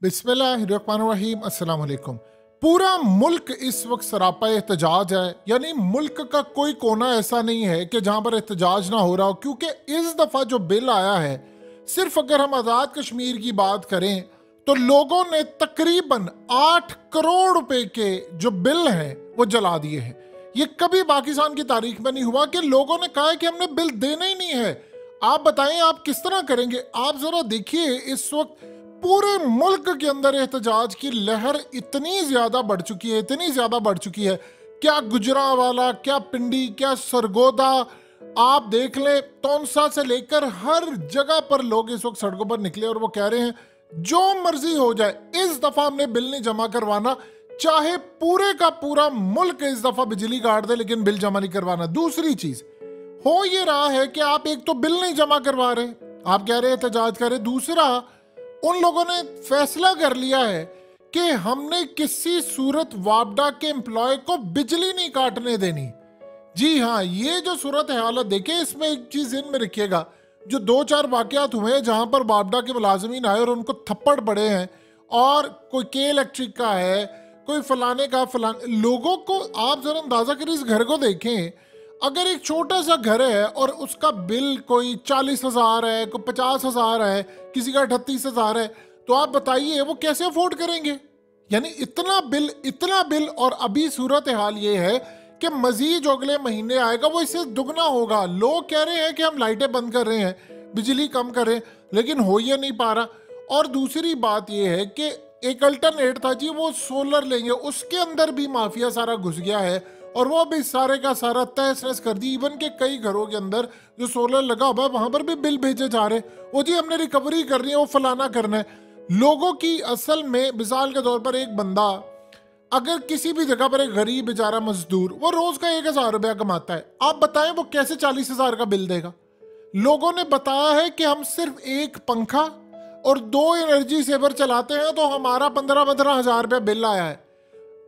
बिस्मिल्लाहिर्रहमानिर्रहीम अस्सलाम वालेकुम। पूरा मुल्क इस वक्त सरापा एहतजाज है, यानी मुल्क का कोई कोना ऐसा नहीं है कि जहां पर एहतजाज ना हो रहा हो, क्योंकि इस दफा जो बिल आया है, सिर्फ अगर हम आज़ाद कश्मीर की बात करें तो लोगों ने तकरीबन 8 करोड़ रुपए के जो बिल हैं वो जला दिए हैं। ये कभी पाकिस्तान की तारीख में नहीं हुआ कि लोगों ने कहा है कि हमने बिल देना ही नहीं है। आप बताएं आप किस तरह करेंगे? आप जरा देखिए, इस वक्त पूरे मुल्क के अंदर एहतजाज की लहर इतनी ज्यादा बढ़ चुकी है, इतनी ज्यादा बढ़ चुकी है। क्या गुजरांवाला, क्या पिंडी, क्या सरगोदा, आप देख लें, तौनसा से लेकर हर जगह पर लोग इस वक्त सड़कों पर निकले और वो कह रहे हैं जो मर्जी हो जाए, इस दफा हमने बिल नहीं जमा करवाना, चाहे पूरे का पूरा मुल्क इस दफा बिजली काट दे, लेकिन बिल जमा नहीं करवाना। दूसरी चीज हो ये रहा है कि आप एक तो बिल नहीं जमा करवा रहे, आप कह रहे एहतजाज कर रहे, दूसरा उन लोगों ने फैसला कर लिया है कि हमने किसी सूरत वापडा के एम्प्लॉय को बिजली नहीं काटने देनी। जी हाँ, ये जो सूरत हालत देखे, इसमें एक चीज इन में रखिएगा, जो 2-4 वाकयात हुए जहां पर वापडा के मुलाजमीन आए और उनको थप्पड़ पड़े हैं, और कोई के इलेक्ट्रिक का है, कोई फलाने का फलाने, लोगों को आप जरा अंदाजा करिए, इस घर को देखें, अगर एक छोटा सा घर है और उसका बिल कोई 40,000 है, कोई 50,000 है, किसी का 38,000 है, तो आप बताइए वो कैसे अफोर्ड करेंगे? यानी इतना बिल। और अभी सूरत हाल ये है कि मजीद जो अगले महीने आएगा वो इससे दुगना होगा। लोग कह रहे हैं कि हम लाइटें बंद कर रहे हैं, बिजली कम कर रहे हैं, लेकिन हो ये नहीं पा रहा। और दूसरी बात यह है कि एक अल्टरनेट था जी, वो सोलर लेंगे, उसके अंदर भी माफिया सारा घुस गया है और वो भी सारे का सारा तहस नहस कर दी। इवन के कई घरों के अंदर जो सोलर लगा हुआ है वहां पर भी बिल भेजे जा रहे, वो जी हमने रिकवरी करनी है, वो फलाना करना है। लोगों की असल में मिसाल के तौर पर एक बंदा अगर किसी भी जगह पर, एक गरीब बेचारा मजदूर, वो रोज का 1,000 रुपया कमाता है, आप बताएं वो कैसे 40,000 का बिल देगा? लोगों ने बताया है कि हम सिर्फ एक पंखा और 2 एनर्जी सेवर चलाते हैं तो हमारा 15-15 हजार रुपया बिल आया है।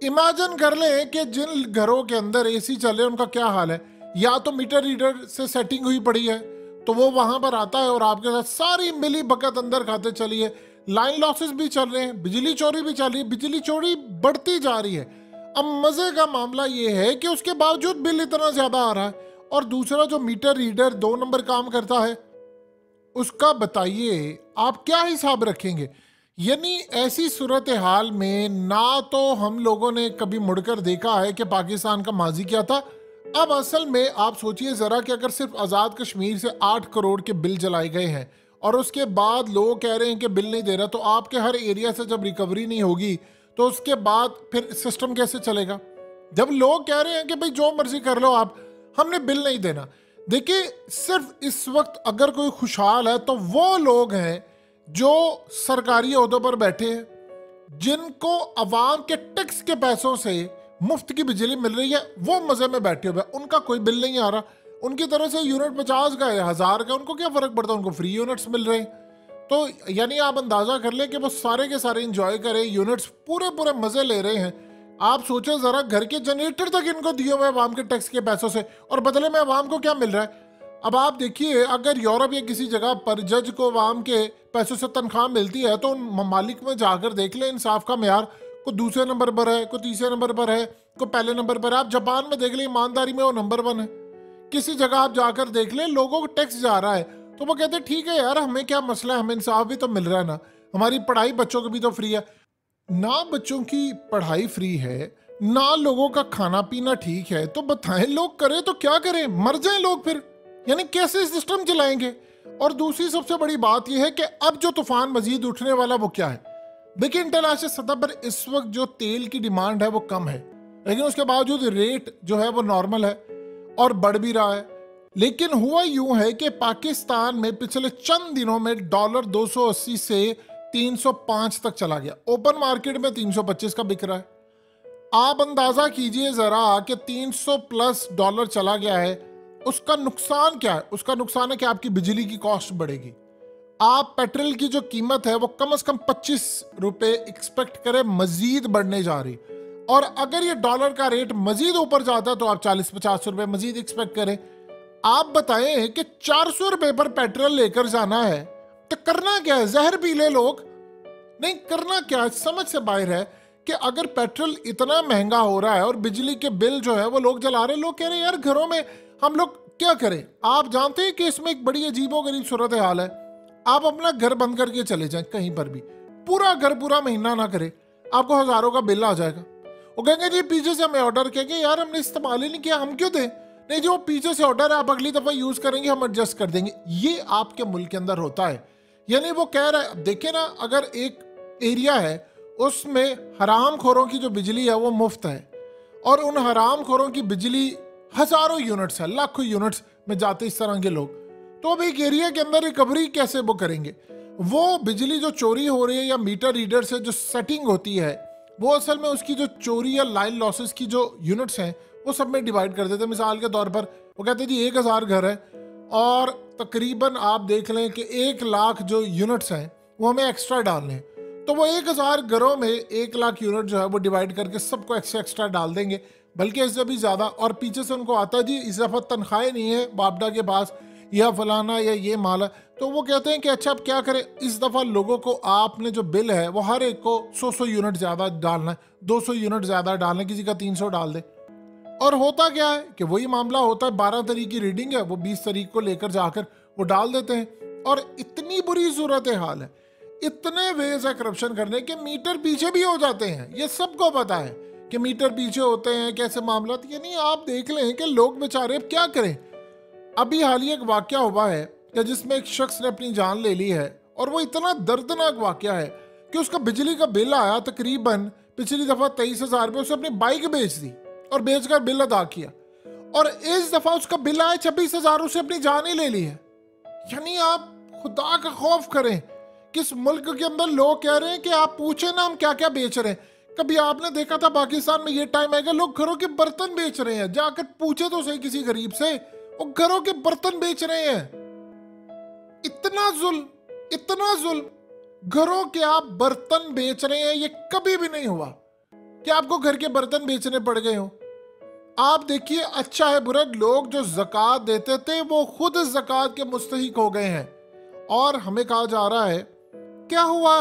इमेजिन कर लें कि जिन घरों के अंदर एसी चले उनका क्या हाल है। या तो मीटर रीडर से सेटिंग हुई पड़ी है तो वो वहां पर आता है और आपके साथ सारी मिली भगत अंदर खाते चली है। लाइन लॉसेस भी चल रहे हैं, बिजली चोरी भी चल रही है, बिजली चोरी बढ़ती जा रही है। अब मजे का मामला ये है कि उसके बावजूद बिल इतना ज्यादा आ रहा है। और दूसरा जो मीटर रीडर 2 नंबर काम करता है, उसका बताइए आप क्या हिसाब रखेंगे? यानी ऐसी सूरत हाल में ना तो हम लोगों ने कभी मुड़कर देखा है कि पाकिस्तान का माजी क्या था। अब असल में आप सोचिए जरा कि अगर सिर्फ आज़ाद कश्मीर से 8 करोड़ के बिल जलाए गए हैं और उसके बाद लोग कह रहे हैं कि बिल नहीं दे रहा, तो आपके हर एरिया से जब रिकवरी नहीं होगी तो उसके बाद फिर सिस्टम कैसे चलेगा? जब लोग कह रहे हैं कि भाई जो मर्जी कर लो आप, हमने बिल नहीं देना। देखिए, सिर्फ इस वक्त अगर कोई खुशहाल है तो वो लोग हैं जो सरकारी ओहदों पर बैठे हैं, जिनको अवाम के टैक्स के पैसों से मुफ्त की बिजली मिल रही है, वो मजे में बैठे हुए, उनका कोई बिल नहीं आ रहा। उनकी तरफ से यूनिट 50 का है, 1000 का, उनको क्या फर्क पड़ता है, उनको फ्री यूनिट्स मिल रहे हैं। तो यानी आप अंदाजा कर लें कि वो सारे के सारे इंजॉय करें, यूनिट्स पूरे पूरे मजे ले रहे हैं। आप सोचो जरा, घर के जनरेटर तक इनको दिए हुए अवाम के टैक्स के पैसों से, और बदले में अवाम को क्या मिल रहा है? अब आप देखिए, अगर यूरोप या किसी जगह पर जज को अवाम के पैसों से तनख्वाह मिलती है तो उन ममालिक में जाकर देख ले इंसाफ का मेयार, को दूसरे नंबर पर है, को तीसरे नंबर पर है, को पहले नंबर पर है। आप जापान में देख ले, ईमानदारी में वो नंबर 1 है। किसी जगह आप जाकर देख ले, लोगों को टैक्स जा रहा है तो वो कहते हैं ठीक है यार, हमें क्या मसला है, हमें इंसाफ भी तो मिल रहा है ना, हमारी पढ़ाई बच्चों की भी तो फ्री है। ना बच्चों की पढ़ाई फ्री है, ना लोगों का खाना पीना ठीक है, तो बताएं लोग करें तो क्या करें? मर जाएं लोग फिर, यानी कैसे सिस्टम चलाएंगे? और दूसरी सबसे बड़ी बात यह है कि अब जो तूफान मजीद उठने वाला वो क्या है? देखिए, इंटरनेशनल सतह पर इस वक्त जो तेल की डिमांड है वो कम है, लेकिन उसके बावजूद रेट जो है वो नॉर्मल है और बढ़ भी रहा है। लेकिन हुआ यूं है कि पाकिस्तान में पिछले चंद दिनों में डॉलर 280 से 305 तक चला गया, ओपन मार्केट में 325 का बिक रहा है। आप अंदाजा कीजिए जरा कि 300 प्लस डॉलर चला गया है, उसका नुकसान क्या है? उसका नुकसान है कि आपकी बिजली की कॉस्ट बढ़ेगी। आप पेट्रोल की जो कीमत है वो कम से कम 25 रुपए एक्सपेक्ट करें मजीद बढ़ने जा रही, और अगर ये डॉलर का रेट मजीद ऊपर जाता है तो आप 40-50 रुपए मजीद एक्सपेक्ट करें। आप बताएं कि 400 रुपए पर पेट्रोल लेकर जाना है तो करना क्या है? जहर पी ले लोग। नहीं, करना क्या है, समझ से बाहर है कि अगर पेट्रोल इतना महंगा हो रहा है और बिजली के बिल जो है वो लोग जला रहे हैं, लोग कह रहे हैं यार घरों में हम लोग क्या करें। आप जानते हैं कि इसमें एक बड़ी अजीबोगरीब सूरत हाल है। आप अपना घर बंद करके चले जाएं कहीं पर भी, पूरा घर पूरा महीना ना करें, आपको हजारों का बिल आ जाएगा। वो कहेंगे जी पीछे से हमें ऑर्डर कहेंगे, यार हमने इस्तेमाल ही नहीं किया, हम क्यों दें। नहीं जी, वो पीछे से ऑर्डर है, आप अगली दफा यूज करेंगे, हम एडजस्ट कर देंगे। ये आपके मुल्क के अंदर होता है। यानी वो कह रहा है, देखिए ना, अगर एक एरिया है उसमें हराम खोरों की जो बिजली है वो मुफ्त है, और उन हराम खोरों की बिजली हजारों यूनिट्स है, लाखों यूनिट्स में जाते इस तरह के लोग, तो अब एक एरिया के अंदर रिकवरी कैसे वो करेंगे। वो बिजली जो चोरी हो रही है या मीटर रीडर से जो सेटिंग होती है, वो असल में उसकी जो चोरी या लाइन लॉसेस की जो यूनिट्स हैं वो सब में डिवाइड कर देते हैं। मिसाल के तौर पर वो कहते हैं जी 1000 घर है और तकरीबन आप देख लें कि 1 लाख जो यूनिट्स हैं वो हमें एक्स्ट्रा डालने हैं, तो वो 1000 घरों में 1 लाख यूनिट जो है वो डिवाइड करके सबको एक्स्ट्रा डाल देंगे, बल्कि इससे भी ज़्यादा। और पीछे से उनको आता है जी इस दफ़ा तनख्वाहें नहीं है बापडा के पास या फलाना या ये माल है, तो वो कहते हैं कि अच्छा अब क्या करें, इस दफ़ा लोगों को आपने जो बिल है वो हर एक को 100 यूनिट ज़्यादा डालना है, 200 यूनिट ज़्यादा डालना है, किसी का 300 डाल दे। और होता क्या है कि वही मामला होता है, 12 तारीख की रीडिंग है, वो 20 तारीख को लेकर जाकर वो डाल देते हैं। और इतनी बुरी सूरत हाल है, इतने वेज है करप्शन करने के, मीटर पीछे भी हो जाते हैं। ये सबको पता है कि मीटर पीछे होते हैं, कैसे मामला। यानी आप देख लें कि लोग बेचारे अब क्या करें। अभी हाल ही एक वाकया हुआ है कि जिसमें एक शख्स ने अपनी जान ले ली है, और वो इतना दर्दनाक वाकया है कि उसका बिजली का बिल आया तकरीबन पिछली दफा 23,000 रुपये, उसने अपनी बाइक बेच दी और बेचकर बिल अदा किया, और इस दफा उसका बिल आया 26,000, उसने अपनी जान ही ले ली है। यानी आप खुदा का खौफ करें, किस मुल्क के अंदर लोग कह रहे हैं कि आप पूछे ना हम क्या क्या बेच रहे हैं। कभी आपने देखा था पाकिस्तान में ये टाइम आएगा लोग घरों के बर्तन बेच रहे हैं, जाकर पूछे तो सही किसी गरीब से, वो घरों के बर्तन बेच रहे हैं। इतना जुल्म, इतना जुल्म, घरों के आप बर्तन बेच रहे हैं। ये कभी भी नहीं हुआ कि आपको घर के बर्तन बेचने पड़ गए हो। आप देखिए, अच्छा है बुरा, लोग जो ज़कात देते थे वो खुद ज़कात के मुस्तहिक हो गए हैं, और हमें कहा जा रहा है क्या हुआ,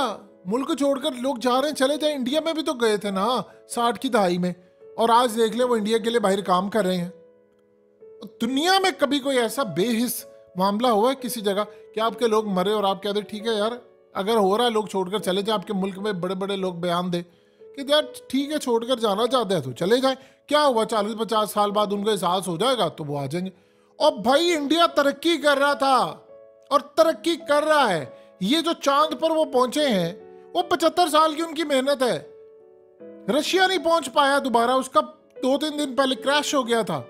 मुल्क छोड़कर लोग जा रहे हैं, चले जाए। इंडिया में भी तो गए थे ना 60 की दहाई में, और आज देख ले वो इंडिया के लिए बाहर काम कर रहे हैं। दुनिया में कभी कोई ऐसा बेहिस मामला हुआ है किसी जगह कि आपके लोग मरे और आप कहते ठीक है यार, अगर हो रहा है लोग छोड़कर चले जाए। आपके मुल्क में बड़े बड़े लोग बयान दे कि यार ठीक है छोड़कर जाना चाहते हैं तो चले जाए, क्या हुआ, 40-50 साल बाद उनको एहसास हो जाएगा तो वो आ जाएंगे। और भाई इंडिया तरक्की कर रहा था और तरक्की कर रहा है। ये जो चांद पर वो पहुंचे हैं वो 75 साल की उनकी मेहनत है। रशिया नहीं पहुंच पाया दोबारा, उसका 2-3 दिन पहले क्रैश हो गया था।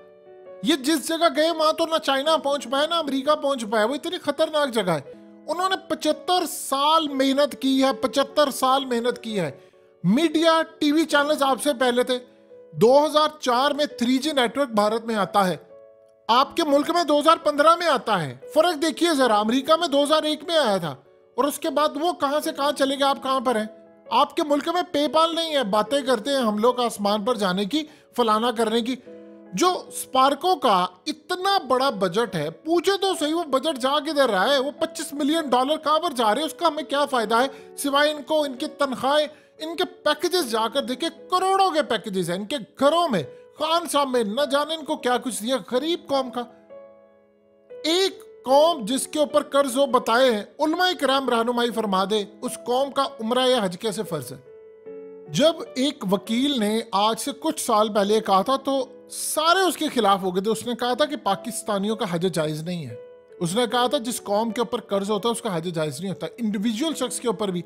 ये जिस जगह गए वहां तो ना चाइना पहुंच पाया ना अमेरिका पहुंच पाया, वो इतनी खतरनाक जगह है। उन्होंने 75 साल मेहनत की है, 75 साल मेहनत की है। मीडिया टीवी चैनल्स आपसे पहले थे। 2004 में 3G नेटवर्क भारत में आता है, आपके मुल्क में 2015 में आता है। फर्क देखिए जरा, अमेरिका में 2001 में आया था, और उसके बाद वो कहां से कहां चले गए, आप कहां पर हैं। आपके मुल्क में पेपाल नहीं है, बातें करते हैं हम लोग आसमान पर जाने की, फलाना करने की। जो स्पार्को का इतना बड़ा बजट है, पूछे तो सही वो बजट जा किधर रहा है। वो $25 मिलियन कहां पर जा रहे हैं, उसका हमें क्या फायदा है सिवाय इनको, इनकी तनख्वाहें, इनके पैकेजेस जाकर देखे, करोड़ों के पैकेजेस हैं इनके घरों में, खान साहब में, न जाने इनको क्या कुछ दिया। गरीब कौम का, एक कौम जिसके ऊपर कर्ज हो बताए हैं, उलमाए किराम रहनुमाई फरमा दे, उस कौम का उम्रा या हज कैसे फर्ज है। जब एक वकील ने आज से कुछ साल पहले कहा था तो सारे उसके खिलाफ हो गए थे। उसने कहा था कि पाकिस्तानियों का हज जायज नहीं है। उसने कहा था जिस कौम के ऊपर कर्ज होता है उसका हज जायज नहीं होता, इंडिविजुअल शख्स के ऊपर भी।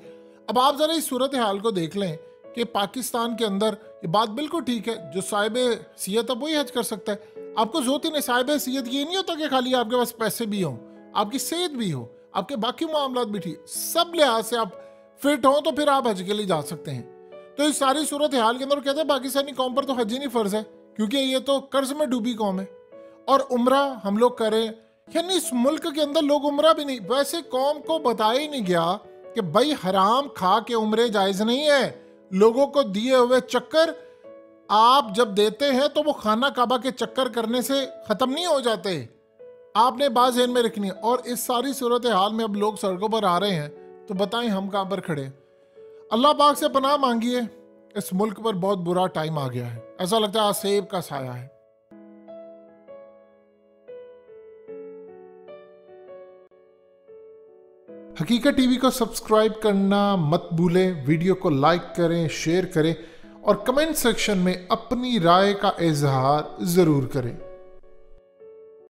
अब आप जरा इस सूरत हाल को देख लें कि पाकिस्तान के अंदर ये बात बिल्कुल ठीक है, जो साहिब सीयत है वही हज कर सकता है। आपको ज़रूरत नहीं साहिब सीयत, ये नहीं होता कि खाली आपके पास पैसे भी हों, आपकी सेहत भी हो, आपके बाकी मामलात भी ठीक, सब लिहाज से आप फिट हो तो फिर आप हज के लिए जा सकते हैं। तो इस सारी सूरत हाल के अंदर कहते हैं पाकिस्तानी कौम पर तो हज ही नहीं फर्ज है, क्योंकि ये तो कर्ज में डूबी कौम है। और उम्रा हम लोग करें, यानी इस मुल्क के अंदर लोग उम्रा भी नहीं, वैसे कौम को बताया ही नहीं गया कि भाई हराम खा के उम्रे जायज नहीं है। लोगों को दिए हुए चक्कर आप जब देते हैं तो वो खाना काबा के चक्कर करने से खत्म नहीं हो जाते, आपने बात ज़हन में रखनी है। और इस सारी सूरत हाल में अब लोग सड़कों पर आ रहे हैं तो बताएं हम कहाँ पर खड़े। अल्लाह पाक से पनाह मांगिए, इस मुल्क पर बहुत बुरा टाइम आ गया है, ऐसा लगता है सेब का साया है। हकीकत टीवी को सब्सक्राइब करना मत भूलें, वीडियो को लाइक करें, शेयर करें और कमेंट सेक्शन में अपनी राय का इजहार जरूर करें।